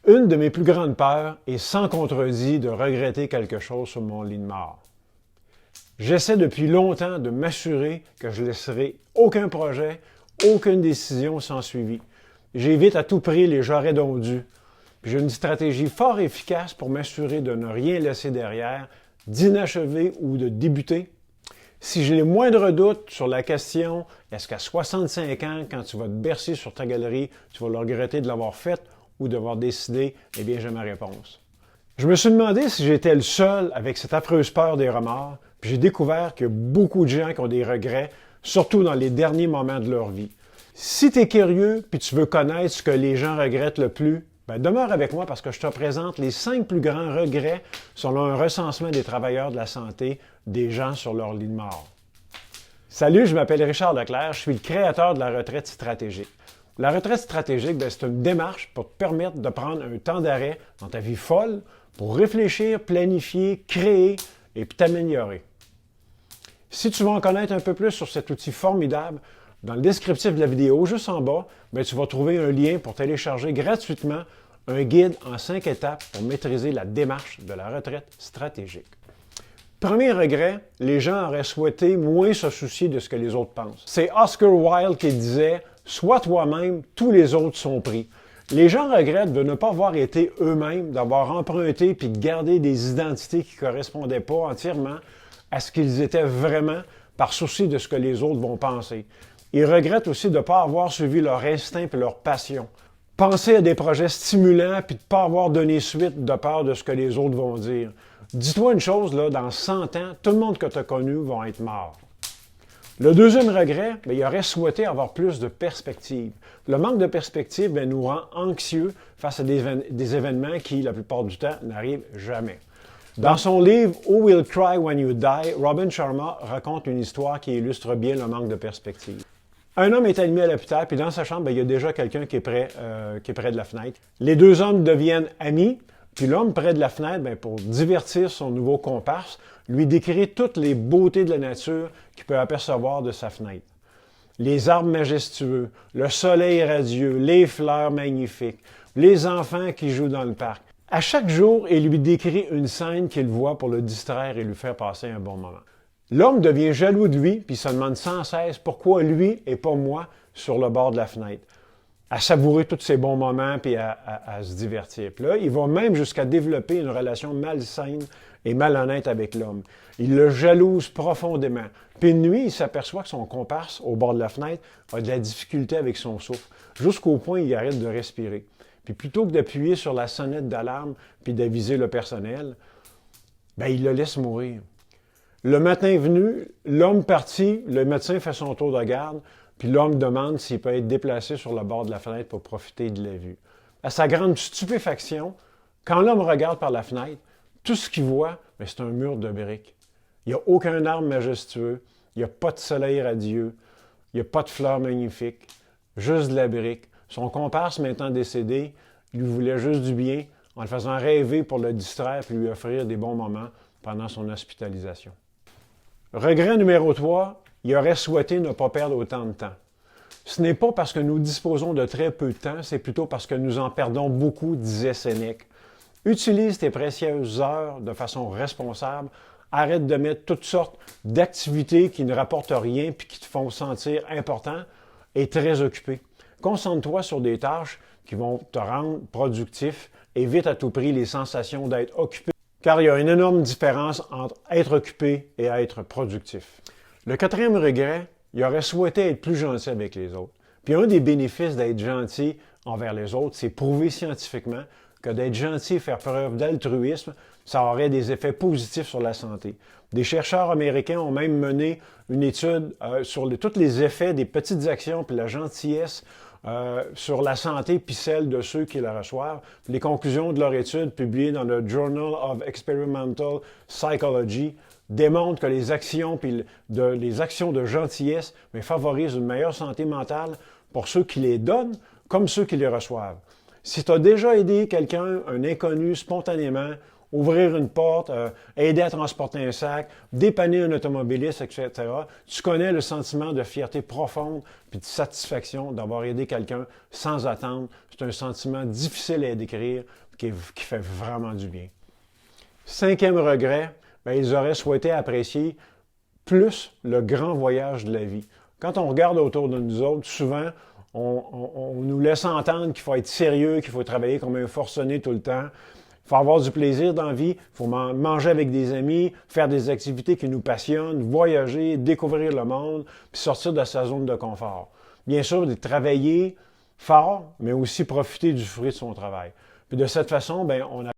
Une de mes plus grandes peurs est sans contredit de regretter quelque chose sur mon lit de mort. J'essaie depuis longtemps de m'assurer que je laisserai aucun projet, aucune décision sans suivi. J'évite à tout prix les j'aurais donc dû. J'ai une stratégie fort efficace pour m'assurer de ne rien laisser derrière, d'inachever ou de débuter. Si j'ai les moindres doutes sur la question « est-ce qu'à 65 ans, quand tu vas te bercer sur ta galerie, tu vas le regretter de l'avoir faite ou d'avoir décidé? » Eh bien, j'ai ma réponse. Je me suis demandé si j'étais le seul avec cette affreuse peur des remords, puis j'ai découvert qu'il y a beaucoup de gens qui ont des regrets, surtout dans les derniers moments de leur vie. Si tu es curieux puis tu veux connaître ce que les gens regrettent le plus, demeure avec moi parce que je te présente les 5 plus grands regrets selon un recensement des travailleurs de la santé des gens sur leur lit de mort. Salut, je m'appelle Richard Leclerc, je suis le créateur de la retraite stratégique. La retraite stratégique, c'est une démarche pour te permettre de prendre un temps d'arrêt dans ta vie folle pour réfléchir, planifier, créer et puis t'améliorer. Si tu veux en connaître un peu plus sur cet outil formidable, dans le descriptif de la vidéo, juste en bas, tu vas trouver un lien pour télécharger gratuitement un guide en 5 étapes pour maîtriser la démarche de la retraite stratégique. Premier regret, les gens auraient souhaité moins se soucier de ce que les autres pensent. C'est Oscar Wilde qui disait « Sois toi-même, tous les autres sont pris ». Les gens regrettent de ne pas avoir été eux-mêmes, d'avoir emprunté puis de garder des identités qui ne correspondaient pas entièrement à ce qu'ils étaient vraiment par souci de ce que les autres vont penser. Ils regrettent aussi de ne pas avoir suivi leur instinct et leur passion. Penser à des projets stimulants puis de ne pas avoir donné suite de peur de ce que les autres vont dire. Dis-toi une chose, là, dans 100 ans, tout le monde que tu as connu va être mort. Le deuxième regret, il aurait souhaité avoir plus de perspective. Le manque de perspective nous rend anxieux face à des événements qui, la plupart du temps, n'arrivent jamais. Dans son livre « Who Will Cry When You Die », Robin Sharma raconte une histoire qui illustre bien le manque de perspective. Un homme est admis à l'hôpital, puis dans sa chambre, il y a déjà quelqu'un qui est près de la fenêtre. Les deux hommes deviennent amis, puis l'homme près de la fenêtre, pour divertir son nouveau comparse, lui décrit toutes les beautés de la nature qu'il peut apercevoir de sa fenêtre. Les arbres majestueux, le soleil radieux, les fleurs magnifiques, les enfants qui jouent dans le parc. À chaque jour, il lui décrit une scène qu'il voit pour le distraire et lui faire passer un bon moment. L'homme devient jaloux de lui, puis se demande sans cesse pourquoi lui et pas moi sur le bord de la fenêtre. À savourer tous ces bons moments puis à se divertir. Puis là, il va même jusqu'à développer une relation malsaine et malhonnête avec l'homme. Il le jalouse profondément. Puis une nuit, il s'aperçoit que son comparse, au bord de la fenêtre, a de la difficulté avec son souffle, jusqu'au point où il arrête de respirer. Puis plutôt que d'appuyer sur la sonnette d'alarme puis d'aviser le personnel, il le laisse mourir. Le matin venu, l'homme parti, le médecin fait son tour de garde, puis l'homme demande s'il peut être déplacé sur le bord de la fenêtre pour profiter de la vue. À sa grande stupéfaction, quand l'homme regarde par la fenêtre, tout ce qu'il voit, c'est un mur de briques. Il n'y a aucun arbre majestueux, il n'y a pas de soleil radieux, il n'y a pas de fleurs magnifiques, juste de la brique. Son comparse, maintenant décédé, lui voulait juste du bien en le faisant rêver pour le distraire et lui offrir des bons moments pendant son hospitalisation. Regret numéro 3, il aurait souhaité ne pas perdre autant de temps. Ce n'est pas parce que nous disposons de très peu de temps, c'est plutôt parce que nous en perdons beaucoup, disait Sénèque. Utilise tes précieuses heures de façon responsable. Arrête de mettre toutes sortes d'activités qui ne rapportent rien puis qui te font sentir important et très occupé. Concentre-toi sur des tâches qui vont te rendre productif. Évite à tout prix les sensations d'être occupé, car il y a une énorme différence entre être occupé et être productif. Le quatrième regret, il aurait souhaité être plus gentil avec les autres. Puis un des bénéfices d'être gentil envers les autres, c'est prouver scientifiquement que d'être gentil et faire preuve d'altruisme, ça aurait des effets positifs sur la santé. Des chercheurs américains ont même mené une étude sur tous les effets des petites actions puis la gentillesse sur la santé puis celle de ceux qui la reçoivent. Les conclusions de leur étude, publiées dans le Journal of Experimental Psychology, démontrent que les actions de gentillesse favorisent une meilleure santé mentale pour ceux qui les donnent comme ceux qui les reçoivent. Si tu as déjà aidé quelqu'un, un inconnu, spontanément, ouvrir une porte, aider à transporter un sac, dépanner un automobiliste, etc. Tu connais le sentiment de fierté profonde puis de satisfaction d'avoir aidé quelqu'un sans attendre. C'est un sentiment difficile à décrire qui fait vraiment du bien. 5e regret, bien, ils auraient souhaité apprécier plus le grand voyage de la vie. Quand on regarde autour de nous autres, souvent, on nous laisse entendre qu'il faut être sérieux, qu'il faut travailler comme un forcené tout le temps. Il faut avoir du plaisir dans la vie, il faut manger avec des amis, faire des activités qui nous passionnent, voyager, découvrir le monde, puis sortir de sa zone de confort. Bien sûr, de travailler fort, mais aussi profiter du fruit de son travail. Puis de cette façon, bien, on a